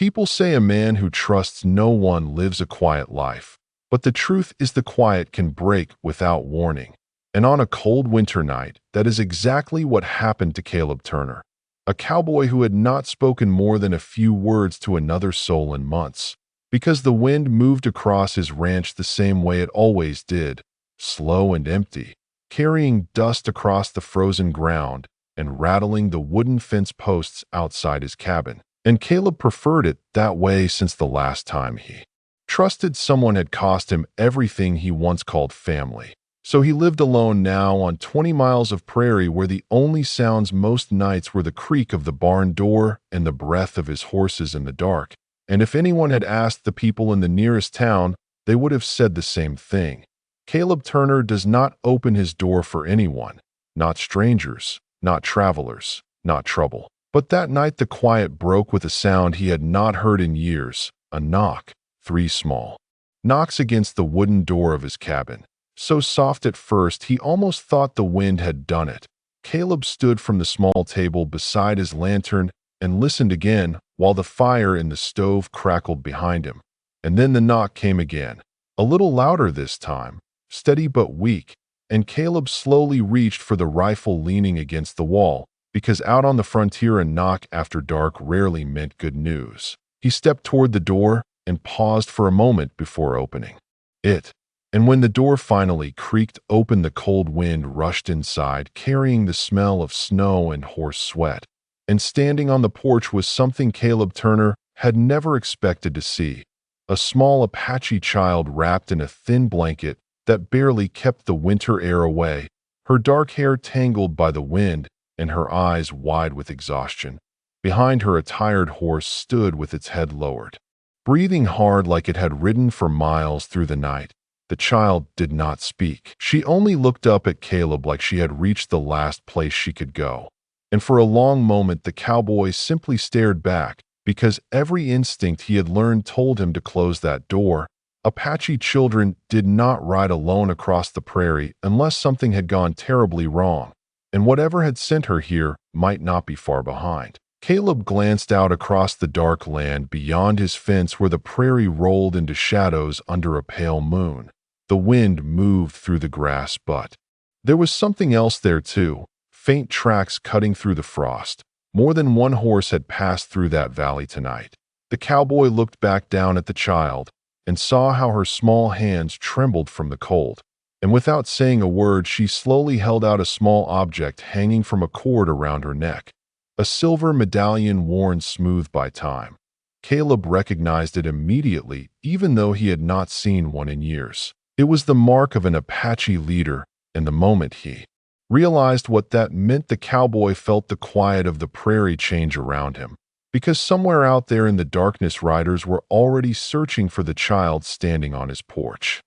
People say a man who trusts no one lives a quiet life, but the truth is the quiet can break without warning. And on a cold winter night, that is exactly what happened to Caleb Turner, a cowboy who had not spoken more than a few words to another soul in months, because the wind moved across his ranch the same way it always did, slow and empty, carrying dust across the frozen ground and rattling the wooden fence posts outside his cabin. And Caleb preferred it that way since the last time he trusted someone had cost him everything he once called family. So he lived alone now on 20 miles of prairie where the only sounds most nights were the creak of the barn door and the breath of his horses in the dark. And if anyone had asked the people in the nearest town, they would have said the same thing. Caleb Turner does not open his door for anyone, not strangers, not travelers, not trouble. But that night the quiet broke with a sound he had not heard in years, a knock, 3 small knocks against the wooden door of his cabin. So soft at first he almost thought the wind had done it. Caleb stood from the small table beside his lantern and listened again while the fire in the stove crackled behind him. And then the knock came again, a little louder this time, steady but weak, and Caleb slowly reached for the rifle leaning against the wall, because out on the frontier a knock after dark rarely meant good news. He stepped toward the door and paused for a moment before opening it. And when the door finally creaked open, the cold wind rushed inside, carrying the smell of snow and horse sweat. And standing on the porch was something Caleb Turner had never expected to see, a small Apache child wrapped in a thin blanket that barely kept the winter air away, her dark hair tangled by the wind, and her eyes wide with exhaustion. Behind her a tired horse stood with its head lowered, breathing hard like it had ridden for miles through the night. The child did not speak. She only looked up at Caleb like she had reached the last place she could go. And for a long moment the cowboy simply stared back, because every instinct he had learned told him to close that door. Apache children did not ride alone across the prairie unless something had gone terribly wrong, and whatever had sent her here might not be far behind. Caleb glanced out across the dark land beyond his fence where the prairie rolled into shadows under a pale moon. The wind moved through the grass, but there was something else there too, faint tracks cutting through the frost. More than one horse had passed through that valley tonight. The cowboy looked back down at the child and saw how her small hands trembled from the cold. And without saying a word, she slowly held out a small object hanging from a cord around her neck, a silver medallion worn smooth by time. Caleb recognized it immediately, even though he had not seen one in years. It was the mark of an Apache leader, and the moment he realized what that meant, the cowboy felt the quiet of the prairie change around him, because somewhere out there in the darkness riders were already searching for the child standing on his porch.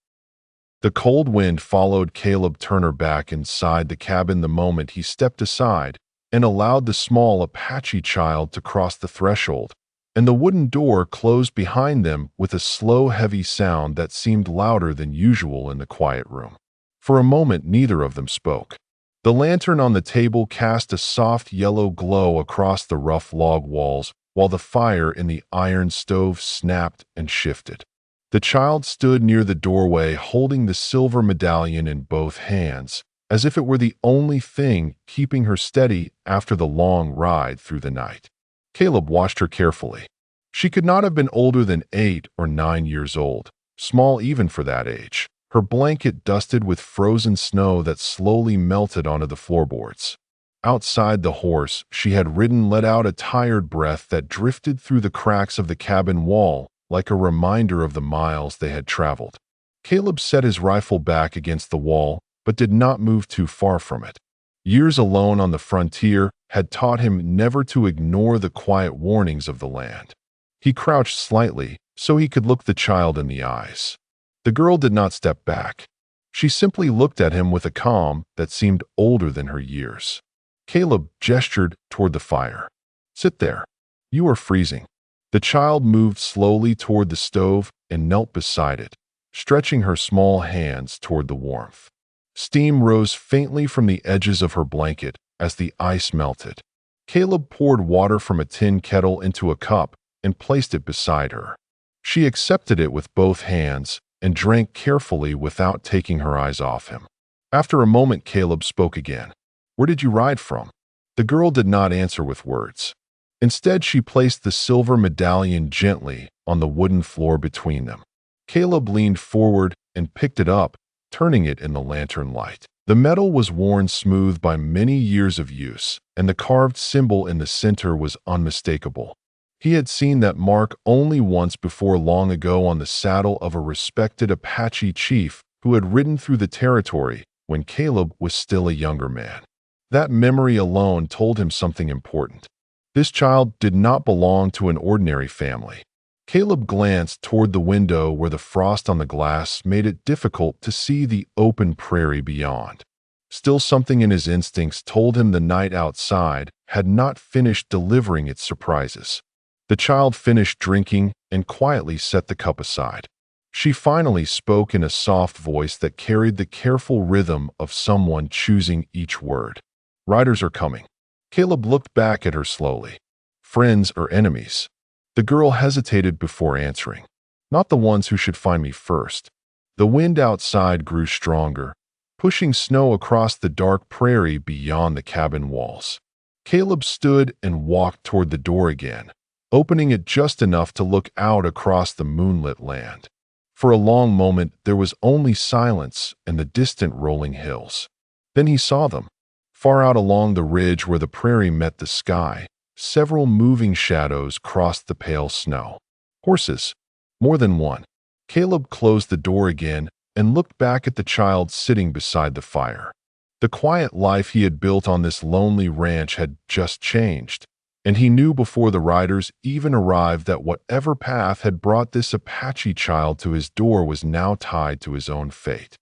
The cold wind followed Caleb Turner back inside the cabin the moment he stepped aside and allowed the small Apache child to cross the threshold, and the wooden door closed behind them with a slow, heavy sound that seemed louder than usual in the quiet room. For a moment, neither of them spoke. The lantern on the table cast a soft yellow glow across the rough log walls, while the fire in the iron stove snapped and shifted. The child stood near the doorway holding the silver medallion in both hands, as if it were the only thing keeping her steady after the long ride through the night. Caleb watched her carefully. She could not have been older than 8 or 9 years old, small even for that age, her blanket dusted with frozen snow that slowly melted onto the floorboards. Outside, the horse she had ridden let out a tired breath that drifted through the cracks of the cabin wall like a reminder of the miles they had traveled. Caleb set his rifle back against the wall, but did not move too far from it. Years alone on the frontier had taught him never to ignore the quiet warnings of the land. He crouched slightly so he could look the child in the eyes. The girl did not step back. She simply looked at him with a calm that seemed older than her years. Caleb gestured toward the fire. "Sit there. You are freezing." The child moved slowly toward the stove and knelt beside it, stretching her small hands toward the warmth. Steam rose faintly from the edges of her blanket as the ice melted. Caleb poured water from a tin kettle into a cup and placed it beside her. She accepted it with both hands and drank carefully without taking her eyes off him. After a moment, Caleb spoke again. "Where did you ride from?" The girl did not answer with words. Instead, she placed the silver medallion gently on the wooden floor between them. Caleb leaned forward and picked it up, turning it in the lantern light. The metal was worn smooth by many years of use, and the carved symbol in the center was unmistakable. He had seen that mark only once before, long ago, on the saddle of a respected Apache chief who had ridden through the territory when Caleb was still a younger man. That memory alone told him something important. This child did not belong to an ordinary family. Caleb glanced toward the window where the frost on the glass made it difficult to see the open prairie beyond. Still, something in his instincts told him the night outside had not finished delivering its surprises. The child finished drinking and quietly set the cup aside. She finally spoke in a soft voice that carried the careful rhythm of someone choosing each word. "Riders are coming." Caleb looked back at her slowly. "Friends or enemies?" The girl hesitated before answering. "Not the ones who should find me first." The wind outside grew stronger, pushing snow across the dark prairie beyond the cabin walls. Caleb stood and walked toward the door again, opening it just enough to look out across the moonlit land. For a long moment, there was only silence and the distant rolling hills. Then he saw them. Far out along the ridge where the prairie met the sky, several moving shadows crossed the pale snow. Horses. More than one. Caleb closed the door again and looked back at the child sitting beside the fire. The quiet life he had built on this lonely ranch had just changed, and he knew before the riders even arrived that whatever path had brought this Apache child to his door was now tied to his own fate.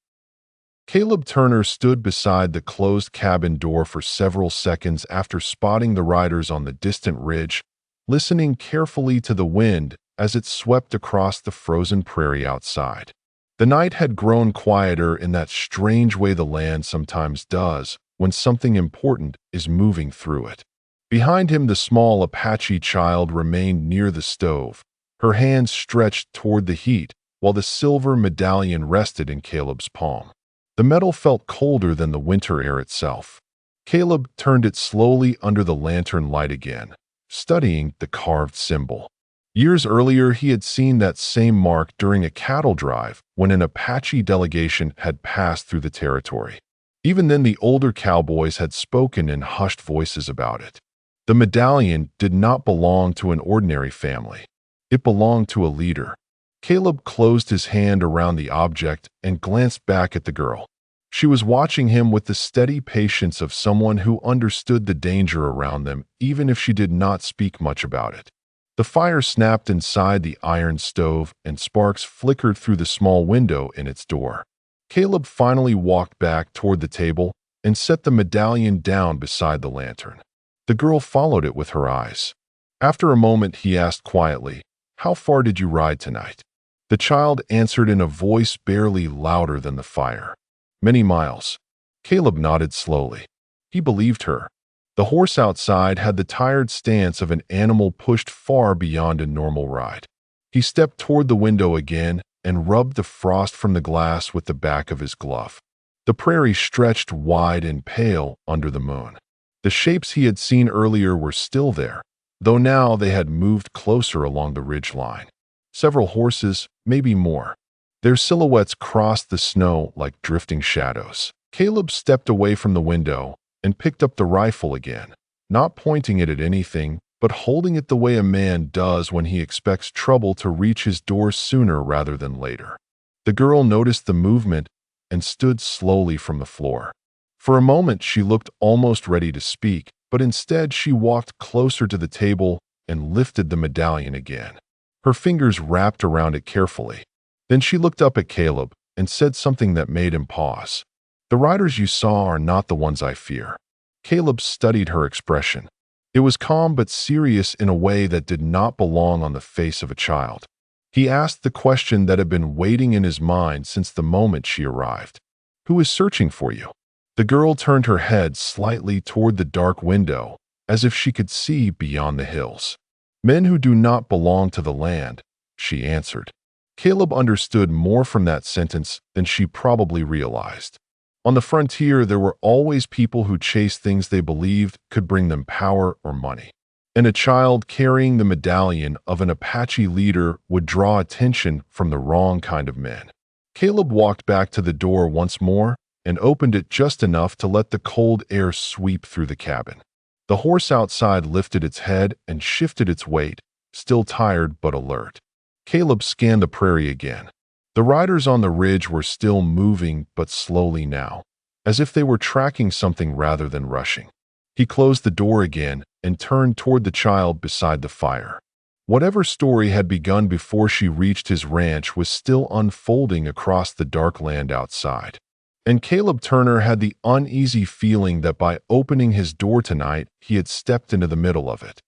Caleb Turner stood beside the closed cabin door for several seconds after spotting the riders on the distant ridge, listening carefully to the wind as it swept across the frozen prairie outside. The night had grown quieter in that strange way the land sometimes does when something important is moving through it. Behind him, the small Apache child remained near the stove, her hands stretched toward the heat, while the silver medallion rested in Caleb's palm. The metal felt colder than the winter air itself. Caleb turned it slowly under the lantern light again, studying the carved symbol. Years earlier, he had seen that same mark during a cattle drive when an Apache delegation had passed through the territory. Even then, the older cowboys had spoken in hushed voices about it. The medallion did not belong to an ordinary family. It belonged to a leader. Caleb closed his hand around the object and glanced back at the girl. She was watching him with the steady patience of someone who understood the danger around them, even if she did not speak much about it. The fire snapped inside the iron stove, and sparks flickered through the small window in its door. Caleb finally walked back toward the table and set the medallion down beside the lantern. The girl followed it with her eyes. After a moment, he asked quietly, "How far did you ride tonight?" The child answered in a voice barely louder than the fire. "Many miles." Caleb nodded slowly. He believed her. The horse outside had the tired stance of an animal pushed far beyond a normal ride. He stepped toward the window again and rubbed the frost from the glass with the back of his glove. The prairie stretched wide and pale under the moon. The shapes he had seen earlier were still there, though now they had moved closer along the ridge line. Several horses, maybe more. Their silhouettes crossed the snow like drifting shadows. Caleb stepped away from the window and picked up the rifle again, not pointing it at anything, but holding it the way a man does when he expects trouble to reach his door sooner rather than later. The girl noticed the movement and stood slowly from the floor. For a moment, she looked almost ready to speak, but instead she walked closer to the table and lifted the medallion again. Her fingers wrapped around it carefully. Then she looked up at Caleb and said something that made him pause. "The riders you saw are not the ones I fear." Caleb studied her expression. It was calm but serious in a way that did not belong on the face of a child. He asked the question that had been waiting in his mind since the moment she arrived. "Who is searching for you?" The girl turned her head slightly toward the dark window, as if she could see beyond the hills. Men who do not belong to the land, she answered. Caleb understood more from that sentence than she probably realized. On the frontier, there were always people who chased things they believed could bring them power or money. And a child carrying the medallion of an Apache leader would draw attention from the wrong kind of men. Caleb walked back to the door once more and opened it just enough to let the cold air sweep through the cabin. The horse outside lifted its head and shifted its weight, still tired but alert. Caleb scanned the prairie again. The riders on the ridge were still moving, but slowly now, as if they were tracking something rather than rushing. He closed the door again and turned toward the child beside the fire. Whatever story had begun before she reached his ranch was still unfolding across the dark land outside. And Caleb Turner had the uneasy feeling that by opening his door tonight, he had stepped into the middle of it.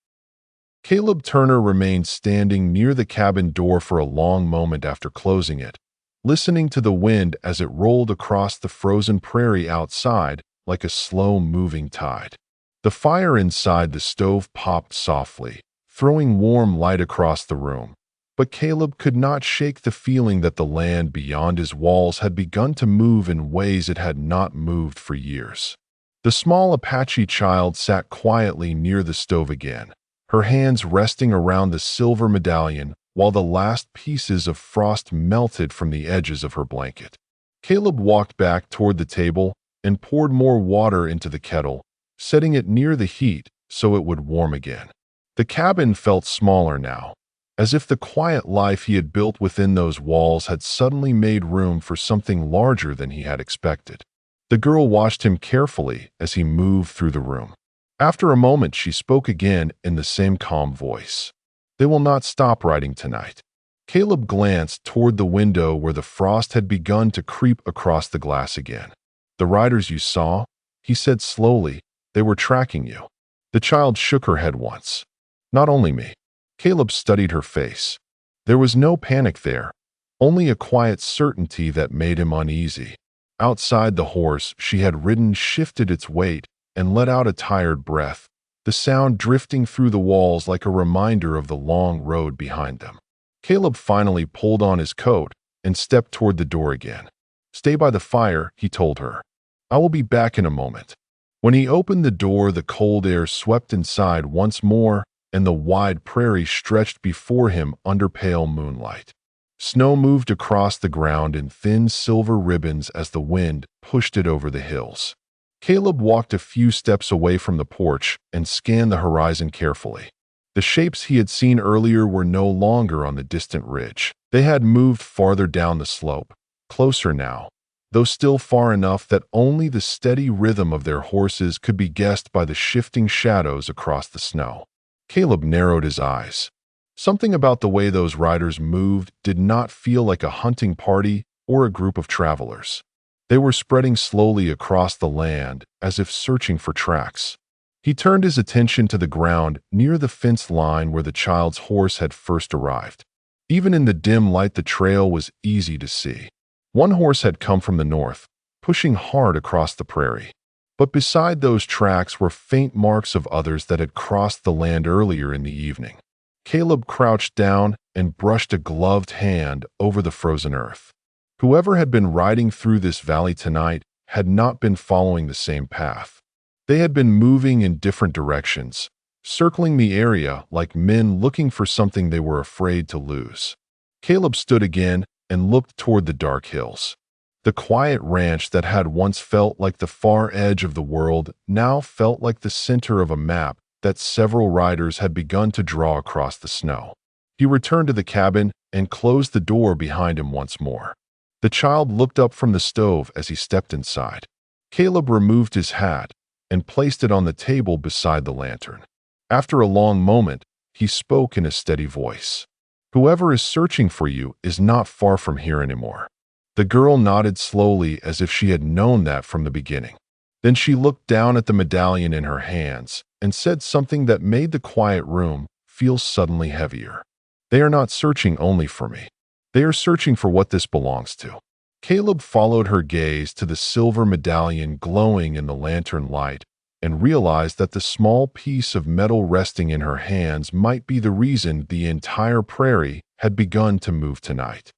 Caleb Turner remained standing near the cabin door for a long moment after closing it, listening to the wind as it rolled across the frozen prairie outside like a slow-moving tide. The fire inside the stove popped softly, throwing warm light across the room, but Caleb could not shake the feeling that the land beyond his walls had begun to move in ways it had not moved for years. The small Apache child sat quietly near the stove again, her hands resting around the silver medallion while the last pieces of frost melted from the edges of her blanket. Caleb walked back toward the table and poured more water into the kettle, setting it near the heat so it would warm again. The cabin felt smaller now, as if the quiet life he had built within those walls had suddenly made room for something larger than he had expected. The girl watched him carefully as he moved through the room. After a moment, she spoke again in the same calm voice. "They will not stop riding tonight." Caleb glanced toward the window where the frost had begun to creep across the glass again. "The riders you saw," he said slowly, "they were tracking you." The child shook her head once. "Not only me." Caleb studied her face. There was no panic there, only a quiet certainty that made him uneasy. Outside, the horse she had ridden shifted its weight and let out a tired breath, the sound drifting through the walls like a reminder of the long road behind them. Caleb finally pulled on his coat and stepped toward the door again. "Stay by the fire," he told her. "I will be back in a moment." When he opened the door, the cold air swept inside once more, and the wide prairie stretched before him under pale moonlight. Snow moved across the ground in thin silver ribbons as the wind pushed it over the hills. Caleb walked a few steps away from the porch and scanned the horizon carefully. The shapes he had seen earlier were no longer on the distant ridge. They had moved farther down the slope, closer now, though still far enough that only the steady rhythm of their horses could be guessed by the shifting shadows across the snow. Caleb narrowed his eyes. Something about the way those riders moved did not feel like a hunting party or a group of travelers. They were spreading slowly across the land, as if searching for tracks. He turned his attention to the ground near the fence line where the child's horse had first arrived. Even in the dim light, the trail was easy to see. One horse had come from the north, pushing hard across the prairie. But beside those tracks were faint marks of others that had crossed the land earlier in the evening. Caleb crouched down and brushed a gloved hand over the frozen earth. Whoever had been riding through this valley tonight had not been following the same path. They had been moving in different directions, circling the area like men looking for something they were afraid to lose. Caleb stood again and looked toward the dark hills. The quiet ranch that had once felt like the far edge of the world now felt like the center of a map that several riders had begun to draw across the snow. He returned to the cabin and closed the door behind him once more. The child looked up from the stove as he stepped inside. Caleb removed his hat and placed it on the table beside the lantern. After a long moment, he spoke in a steady voice. "Whoever is searching for you is not far from here anymore." The girl nodded slowly as if she had known that from the beginning. Then she looked down at the medallion in her hands and said something that made the quiet room feel suddenly heavier. "They are not searching only for me. They are searching for what this belongs to." Caleb followed her gaze to the silver medallion glowing in the lantern light and realized that the small piece of metal resting in her hands might be the reason the entire prairie had begun to move tonight.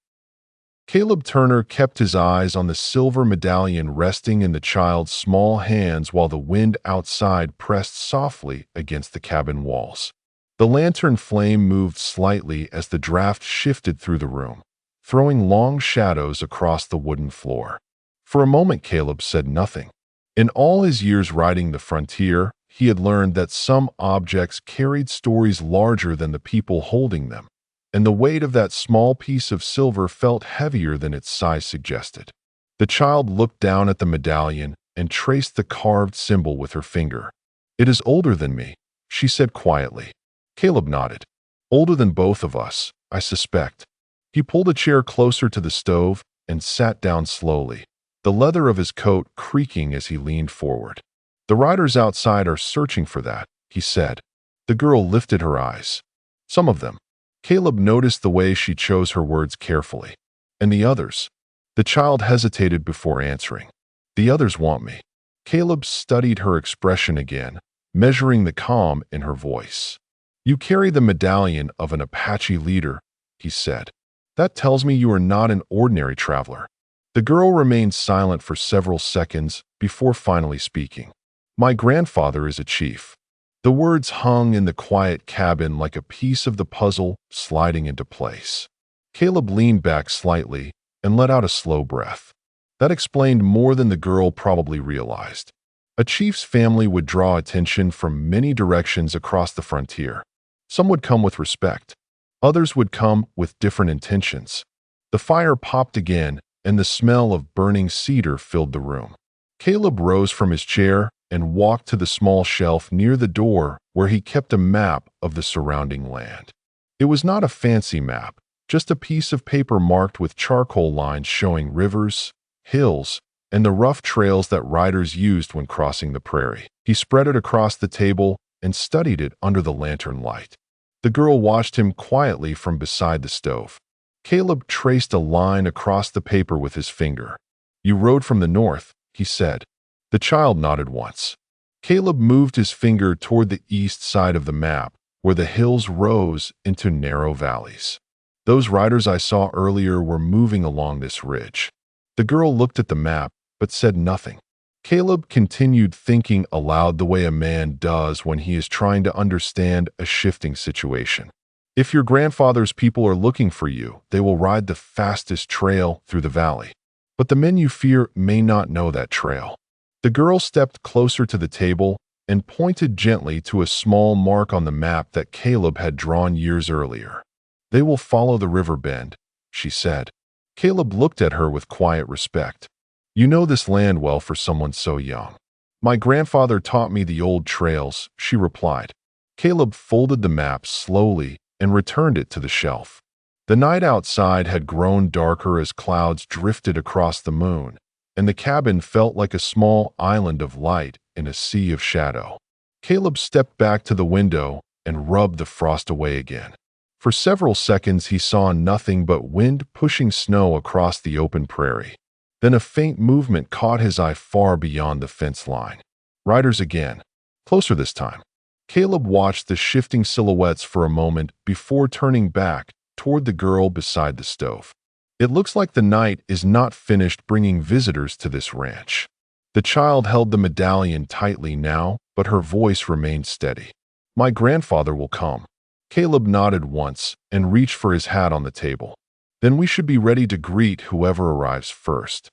Caleb Turner kept his eyes on the silver medallion resting in the child's small hands while the wind outside pressed softly against the cabin walls. The lantern flame moved slightly as the draft shifted through the room, throwing long shadows across the wooden floor. For a moment, Caleb said nothing. In all his years riding the frontier, he had learned that some objects carried stories larger than the people holding them, and the weight of that small piece of silver felt heavier than its size suggested. The child looked down at the medallion and traced the carved symbol with her finger. "It is older than me," she said quietly. Caleb nodded. "Older than both of us, I suspect." He pulled a chair closer to the stove and sat down slowly, the leather of his coat creaking as he leaned forward. "The riders outside are searching for that," he said. The girl lifted her eyes. "Some of them." Caleb noticed the way she chose her words carefully. "And the others?" The child hesitated before answering. "The others want me." Caleb studied her expression again, measuring the calm in her voice. "You carry the medallion of an Apache leader," he said. "That tells me you are not an ordinary traveler." The girl remained silent for several seconds before finally speaking. "My grandfather is a chief." The words hung in the quiet cabin like a piece of the puzzle sliding into place. Caleb leaned back slightly and let out a slow breath. That explained more than the girl probably realized. A chief's family would draw attention from many directions across the frontier. Some would come with respect. Others would come with different intentions. The fire popped again, and the smell of burning cedar filled the room. Caleb rose from his chair and walked to the small shelf near the door where he kept a map of the surrounding land. It was not a fancy map, just a piece of paper marked with charcoal lines showing rivers, hills, and the rough trails that riders used when crossing the prairie. He spread it across the table and studied it under the lantern light. The girl watched him quietly from beside the stove. Caleb traced a line across the paper with his finger. "You rode from the north," he said. The child nodded once. Caleb moved his finger toward the east side of the map, where the hills rose into narrow valleys. "Those riders I saw earlier were moving along this ridge." The girl looked at the map, but said nothing. Caleb continued thinking aloud the way a man does when he is trying to understand a shifting situation. "If your grandfather's people are looking for you, they will ride the fastest trail through the valley. But the men you fear may not know that trail." The girl stepped closer to the table and pointed gently to a small mark on the map that Caleb had drawn years earlier. "They will follow the river bend," she said. Caleb looked at her with quiet respect. "You know this land well for someone so young." "My grandfather taught me the old trails," she replied. Caleb folded the map slowly and returned it to the shelf. The night outside had grown darker as clouds drifted across the moon, and the cabin felt like a small island of light in a sea of shadow. Caleb stepped back to the window and rubbed the frost away again. For several seconds he saw nothing but wind pushing snow across the open prairie. Then a faint movement caught his eye far beyond the fence line. Riders again, closer this time. Caleb watched the shifting silhouettes for a moment before turning back toward the girl beside the stove. "It looks like the night is not finished bringing visitors to this ranch." The child held the medallion tightly now, but her voice remained steady. "My grandfather will come." Caleb nodded once and reached for his hat on the table. "Then we should be ready to greet whoever arrives first."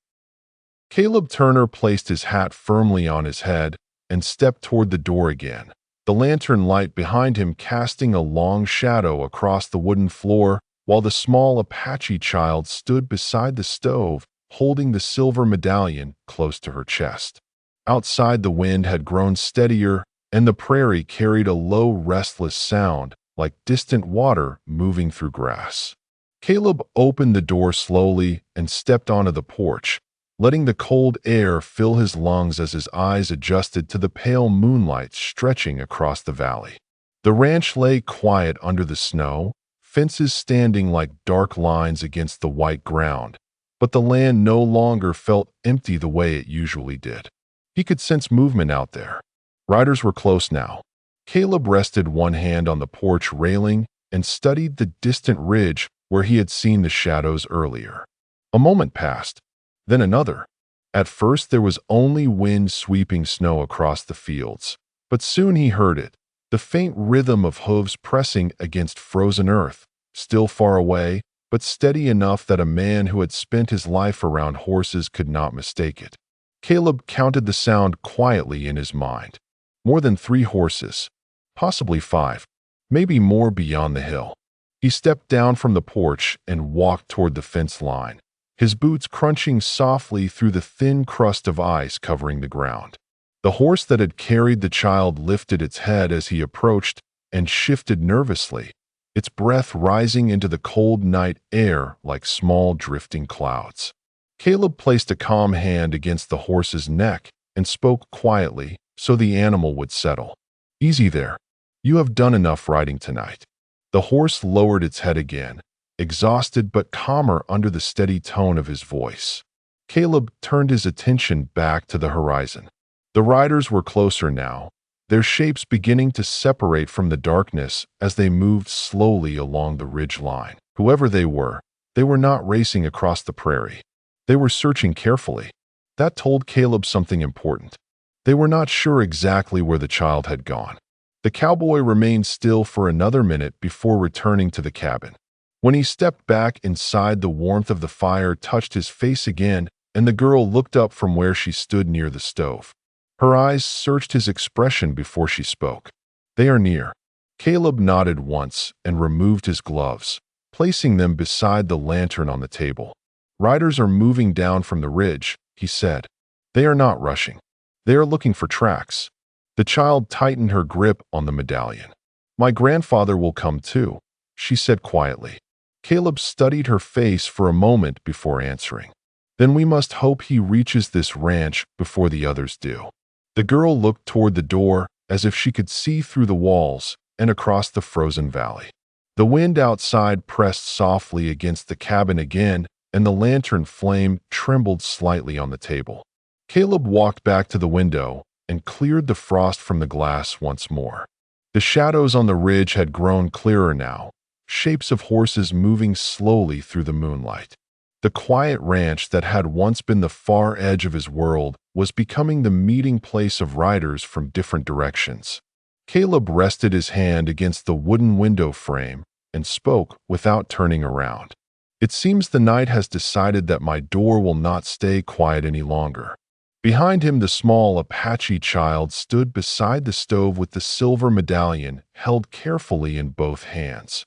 Caleb Turner placed his hat firmly on his head and stepped toward the door again, the lantern light behind him casting a long shadow across the wooden floor while the small Apache child stood beside the stove, holding the silver medallion close to her chest. Outside, the wind had grown steadier, and the prairie carried a low, restless sound, like distant water moving through grass. Caleb opened the door slowly and stepped onto the porch, letting the cold air fill his lungs as his eyes adjusted to the pale moonlight stretching across the valley. The ranch lay quiet under the snow, fences standing like dark lines against the white ground, but the land no longer felt empty the way it usually did. He could sense movement out there. Riders were close now. Caleb rested one hand on the porch railing and studied the distant ridge where he had seen the shadows earlier. A moment passed, then another. At first there was only wind sweeping snow across the fields, but soon he heard it, the faint rhythm of hooves pressing against frozen earth, still far away, but steady enough that a man who had spent his life around horses could not mistake it. Caleb counted the sound quietly in his mind. More than 3 horses, possibly 5, maybe more beyond the hill. He stepped down from the porch and walked toward the fence line, his boots crunching softly through the thin crust of ice covering the ground. The horse that had carried the child lifted its head as he approached and shifted nervously, its breath rising into the cold night air like small drifting clouds. Caleb placed a calm hand against the horse's neck and spoke quietly so the animal would settle. "Easy there. You have done enough riding tonight." The horse lowered its head again, exhausted but calmer under the steady tone of his voice. Caleb turned his attention back to the horizon. The riders were closer now, their shapes beginning to separate from the darkness as they moved slowly along the ridge line. Whoever they were not racing across the prairie. They were searching carefully. That told Caleb something important. They were not sure exactly where the child had gone. The cowboy remained still for another minute before returning to the cabin. When he stepped back inside, the warmth of the fire touched his face again, and the girl looked up from where she stood near the stove. Her eyes searched his expression before she spoke. "They are near." Caleb nodded once and removed his gloves, placing them beside the lantern on the table. "Riders are moving down from the ridge," he said. "They are not rushing. They are looking for tracks." The child tightened her grip on the medallion. "My grandfather will come too," she said quietly. Caleb studied her face for a moment before answering. "Then we must hope he reaches this ranch before the others do." The girl looked toward the door as if she could see through the walls and across the frozen valley. The wind outside pressed softly against the cabin again, and the lantern flame trembled slightly on the table. Caleb walked back to the window and cleared the frost from the glass once more. The shadows on the ridge had grown clearer now, shapes of horses moving slowly through the moonlight. The quiet ranch that had once been the far edge of his world was becoming the meeting place of riders from different directions. Caleb rested his hand against the wooden window frame and spoke without turning around. "It seems the night has decided that my door will not stay quiet any longer." Behind him, the small Apache child stood beside the stove with the silver medallion held carefully in both hands,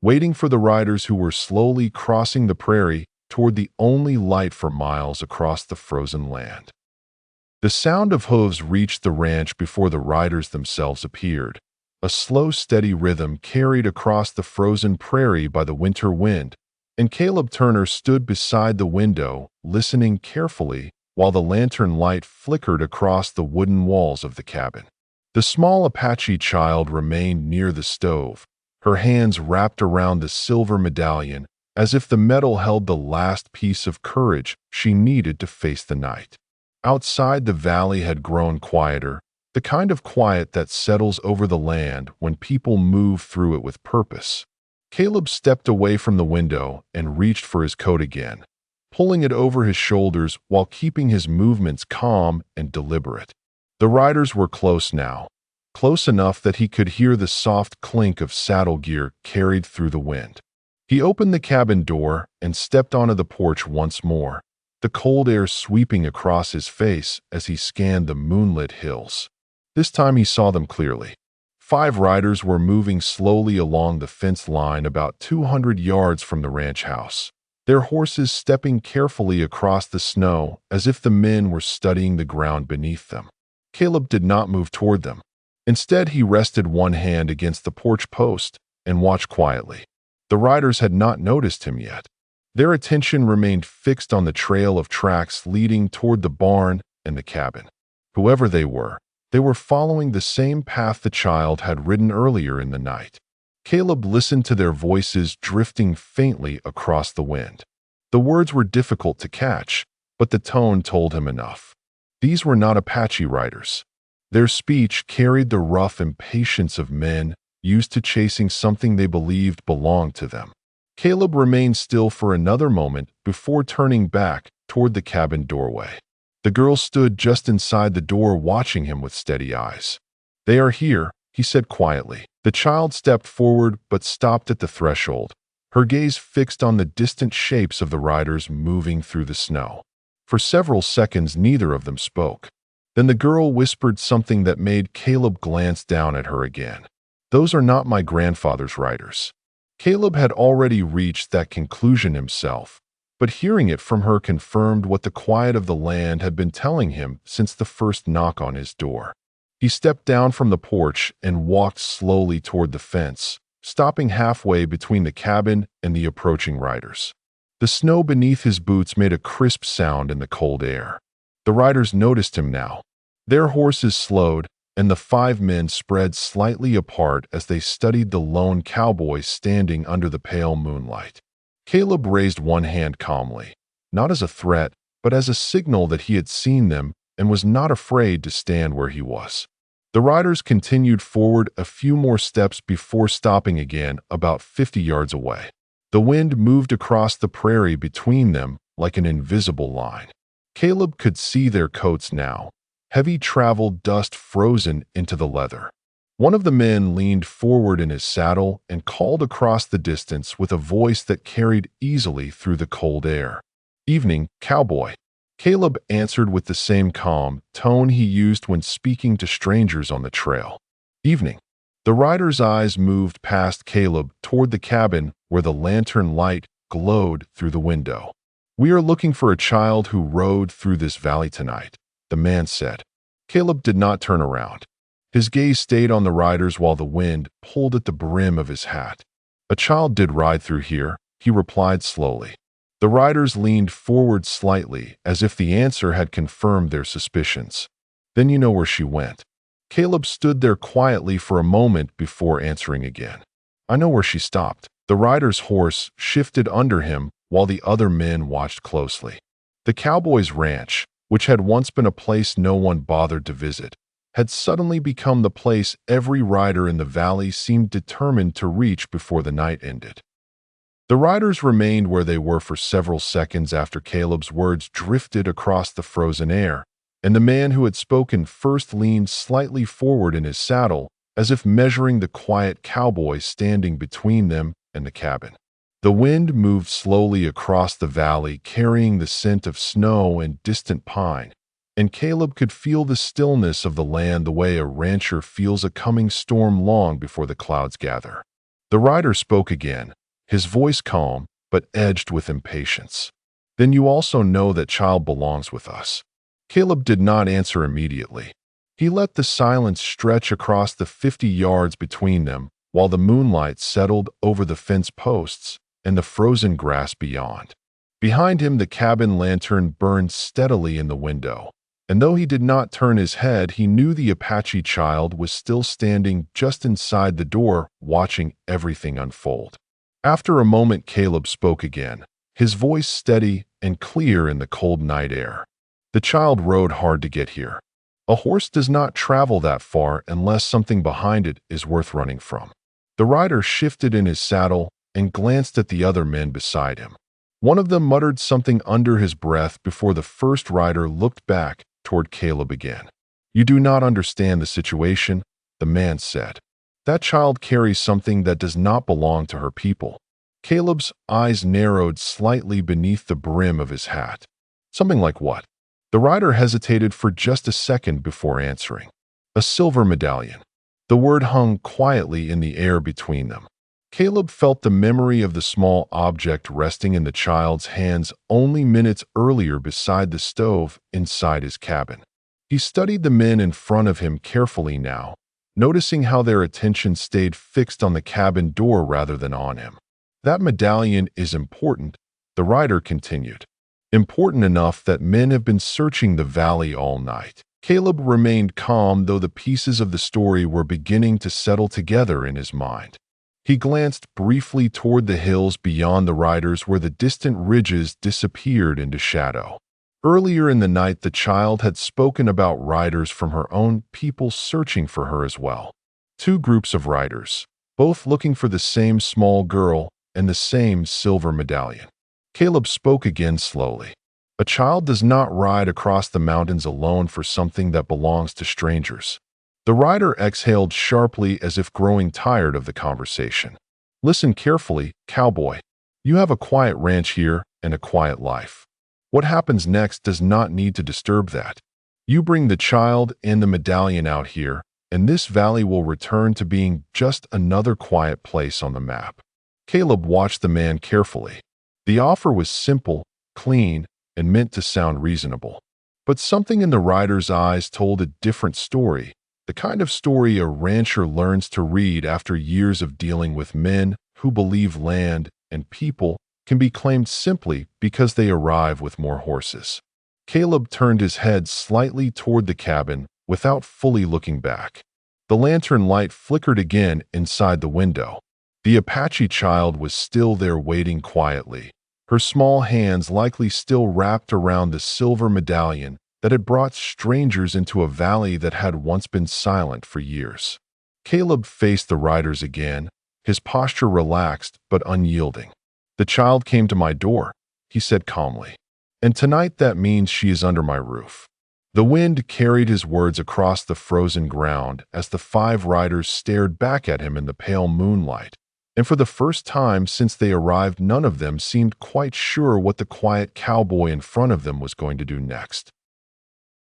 waiting for the riders who were slowly crossing the prairie toward the only light for miles across the frozen land. The sound of hooves reached the ranch before the riders themselves appeared, a slow, steady rhythm carried across the frozen prairie by the winter wind, and Caleb Turner stood beside the window, listening carefully while the lantern light flickered across the wooden walls of the cabin. The small Apache child remained near the stove, her hands wrapped around the silver medallion, as if the metal held the last piece of courage she needed to face the night. Outside, the valley had grown quieter, the kind of quiet that settles over the land when people move through it with purpose. Caleb stepped away from the window and reached for his coat again, pulling it over his shoulders while keeping his movements calm and deliberate. The riders were close now, close enough that he could hear the soft clink of saddle gear carried through the wind. He opened the cabin door and stepped onto the porch once more, the cold air sweeping across his face as he scanned the moonlit hills. This time he saw them clearly. 5 riders were moving slowly along the fence line about 200 yards from the ranch house, their horses stepping carefully across the snow as if the men were studying the ground beneath them. Caleb did not move toward them. Instead, he rested one hand against the porch post and watched quietly. The riders had not noticed him yet. Their attention remained fixed on the trail of tracks leading toward the barn and the cabin. Whoever they were following the same path the child had ridden earlier in the night. Caleb listened to their voices drifting faintly across the wind. The words were difficult to catch, but the tone told him enough. These were not Apache riders. Their speech carried the rough impatience of men used to chasing something they believed belonged to them. Caleb remained still for another moment before turning back toward the cabin doorway. The girl stood just inside the door watching him with steady eyes. "They are here," he said quietly. The child stepped forward but stopped at the threshold, her gaze fixed on the distant shapes of the riders moving through the snow. For several seconds neither of them spoke. Then the girl whispered something that made Caleb glance down at her again. "Those are not my grandfather's riders." Caleb had already reached that conclusion himself, but hearing it from her confirmed what the quiet of the land had been telling him since the first knock on his door. He stepped down from the porch and walked slowly toward the fence, stopping halfway between the cabin and the approaching riders. The snow beneath his boots made a crisp sound in the cold air. The riders noticed him now. Their horses slowed, and the 5 men spread slightly apart as they studied the lone cowboy standing under the pale moonlight. Caleb raised one hand calmly, not as a threat, but as a signal that he had seen them and was not afraid to stand where he was. The riders continued forward a few more steps before stopping again about 50 yards away. The wind moved across the prairie between them like an invisible line. Caleb could see their coats now, heavy traveled dust frozen into the leather. One of the men leaned forward in his saddle and called across the distance with a voice that carried easily through the cold air. "Evening, Cowboy." Caleb answered with the same calm tone he used when speaking to strangers on the trail. "Evening." The rider's eyes moved past Caleb toward the cabin where the lantern light glowed through the window. "We are looking for a child who rode through this valley tonight," the man said. Caleb did not turn around. His gaze stayed on the riders while the wind pulled at the brim of his hat. "A child did ride through here," he replied slowly. The riders leaned forward slightly as if the answer had confirmed their suspicions. "Then you know where she went." Caleb stood there quietly for a moment before answering again. "I know where she stopped." The rider's horse shifted under him while the other men watched closely. The cowboy's ranch, which had once been a place no one bothered to visit, had suddenly become the place every rider in the valley seemed determined to reach before the night ended. The riders remained where they were for several seconds after Caleb's words drifted across the frozen air, and the man who had spoken first leaned slightly forward in his saddle, as if measuring the quiet cowboy standing between them and the cabin. The wind moved slowly across the valley, carrying the scent of snow and distant pine, and Caleb could feel the stillness of the land the way a rancher feels a coming storm long before the clouds gather. The rider spoke again, his voice calm but edged with impatience. "Then you also know that child belongs with us." Caleb did not answer immediately. He let the silence stretch across the 50 yards between them while the moonlight settled over the fence posts and the frozen grass beyond. Behind him, the cabin lantern burned steadily in the window, and though he did not turn his head, he knew the Apache child was still standing just inside the door, watching everything unfold. After a moment, Caleb spoke again, his voice steady and clear in the cold night air. "The child rode hard to get here. A horse does not travel that far unless something behind it is worth running from." The rider shifted in his saddle and glanced at the other men beside him. One of them muttered something under his breath before the first rider looked back toward Caleb again. "You do not understand the situation," the man said. "That child carries something that does not belong to her people." Caleb's eyes narrowed slightly beneath the brim of his hat. "Something like what?" The rider hesitated for just a second before answering. "A silver medallion." The word hung quietly in the air between them. Caleb felt the memory of the small object resting in the child's hands only minutes earlier beside the stove inside his cabin. He studied the men in front of him carefully now, noticing how their attention stayed fixed on the cabin door rather than on him. "That medallion is important," the rider continued. "Important enough that men have been searching the valley all night." Caleb remained calm, though the pieces of the story were beginning to settle together in his mind. He glanced briefly toward the hills beyond the riders where the distant ridges disappeared into shadow. Earlier in the night, the child had spoken about riders from her own people searching for her as well. Two groups of riders, both looking for the same small girl and the same silver medallion. Caleb spoke again slowly. A child does not ride across the mountains alone for something that belongs to strangers. The rider exhaled sharply as if growing tired of the conversation. Listen carefully, Cowboy. You have a quiet ranch here and a quiet life. What happens next does not need to disturb that. You bring the child and the medallion out here, and this valley will return to being just another quiet place on the map. Caleb watched the man carefully. The offer was simple, clean, and meant to sound reasonable. But something in the rider's eyes told a different story, the kind of story a rancher learns to read after years of dealing with men who believe land and people can be claimed simply because they arrive with more horses. Caleb turned his head slightly toward the cabin without fully looking back. The lantern light flickered again inside the window. The Apache child was still there waiting quietly, her small hands likely still wrapped around the silver medallion that had brought strangers into a valley that had once been silent for years. Caleb faced the riders again, his posture relaxed but unyielding. "The child came to my door," he said calmly. "And tonight that means she is under my roof." The wind carried his words across the frozen ground as the 5 riders stared back at him in the pale moonlight. And for the first time since they arrived, none of them seemed quite sure what the quiet cowboy in front of them was going to do next.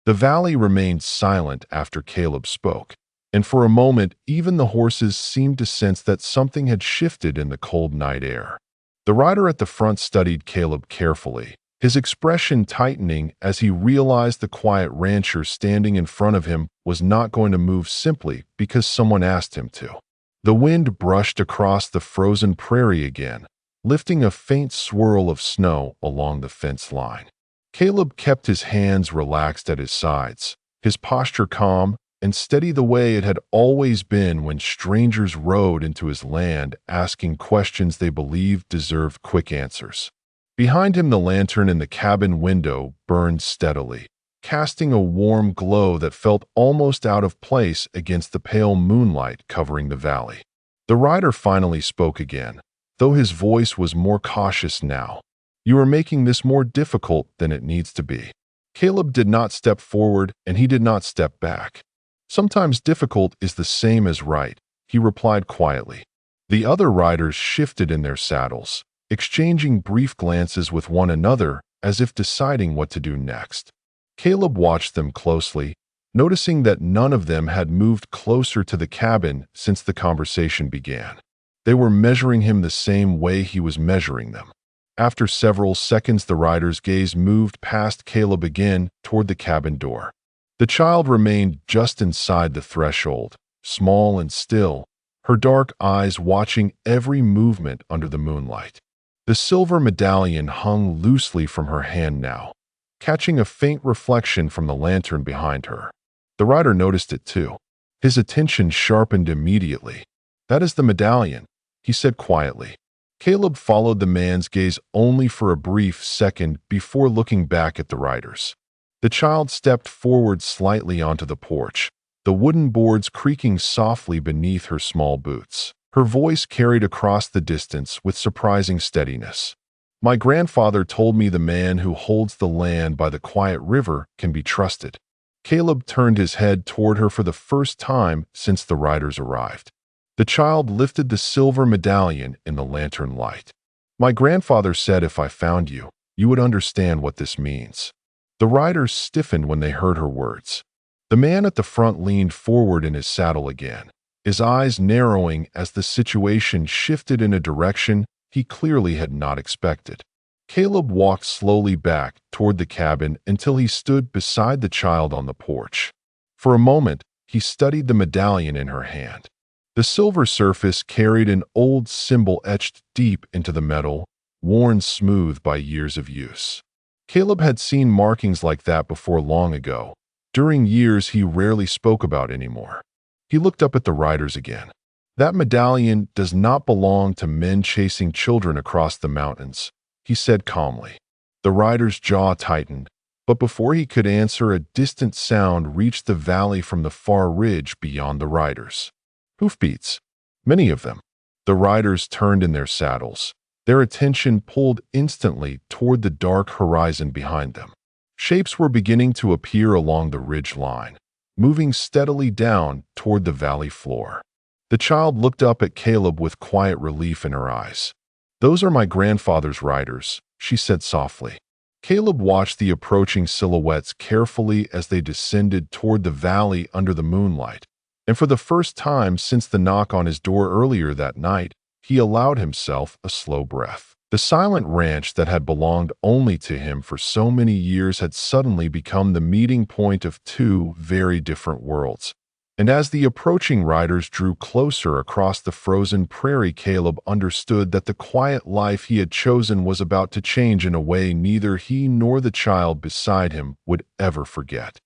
The valley remained silent after Caleb spoke, and for a moment even the horses seemed to sense that something had shifted in the cold night air. The rider at the front studied Caleb carefully, his expression tightening as he realized the quiet rancher standing in front of him was not going to move simply because someone asked him to. The wind brushed across the frozen prairie again, lifting a faint swirl of snow along the fence line. Caleb kept his hands relaxed at his sides, his posture calm and steady the way it had always been when strangers rode into his land asking questions they believed deserved quick answers. Behind him, the lantern in the cabin window burned steadily, casting a warm glow that felt almost out of place against the pale moonlight covering the valley. The rider finally spoke again, though his voice was more cautious now. "You are making this more difficult than it needs to be." Caleb did not step forward and he did not step back. "Sometimes difficult is the same as right," he replied quietly. The other riders shifted in their saddles, exchanging brief glances with one another as if deciding what to do next. Caleb watched them closely, noticing that none of them had moved closer to the cabin since the conversation began. They were measuring him the same way he was measuring them. After several seconds, the rider's gaze moved past Caleb again toward the cabin door. The child remained just inside the threshold, small and still, her dark eyes watching every movement under the moonlight. The silver medallion hung loosely from her hand now, catching a faint reflection from the lantern behind her. The rider noticed it too. His attention sharpened immediately. "That is the medallion," he said quietly. Caleb followed the man's gaze only for a brief second before looking back at the riders. The child stepped forward slightly onto the porch, the wooden boards creaking softly beneath her small boots. Her voice carried across the distance with surprising steadiness. "My grandfather told me the man who holds the land by the quiet river can be trusted." Caleb turned his head toward her for the first time since the riders arrived. The child lifted the silver medallion in the lantern light. "My grandfather said if I found you, you would understand what this means." The riders stiffened when they heard her words. The man at the front leaned forward in his saddle again, his eyes narrowing as the situation shifted in a direction he clearly had not expected. Caleb walked slowly back toward the cabin until he stood beside the child on the porch. For a moment, he studied the medallion in her hand. The silver surface carried an old symbol etched deep into the metal, worn smooth by years of use. Caleb had seen markings like that before long ago, during years he rarely spoke about anymore. He looked up at the riders again. "That medallion does not belong to men chasing children across the mountains," he said calmly. The rider's jaw tightened, But before he could answer, a distant sound reached the valley from the far ridge beyond the riders. Hoofbeats, many of them. The riders turned in their saddles, their attention pulled instantly toward the dark horizon behind them. Shapes were beginning to appear along the ridge line, moving steadily down toward the valley floor. The child looked up at Caleb with quiet relief in her eyes. "Those are my grandfather's riders," she said softly. Caleb watched the approaching silhouettes carefully as they descended toward the valley under the moonlight, and for the first time since the knock on his door earlier that night, he allowed himself a slow breath. The silent ranch that had belonged only to him for so many years had suddenly become the meeting point of two very different worlds. And as the approaching riders drew closer across the frozen prairie, Caleb understood that the quiet life he had chosen was about to change in a way neither he nor the child beside him would ever forget.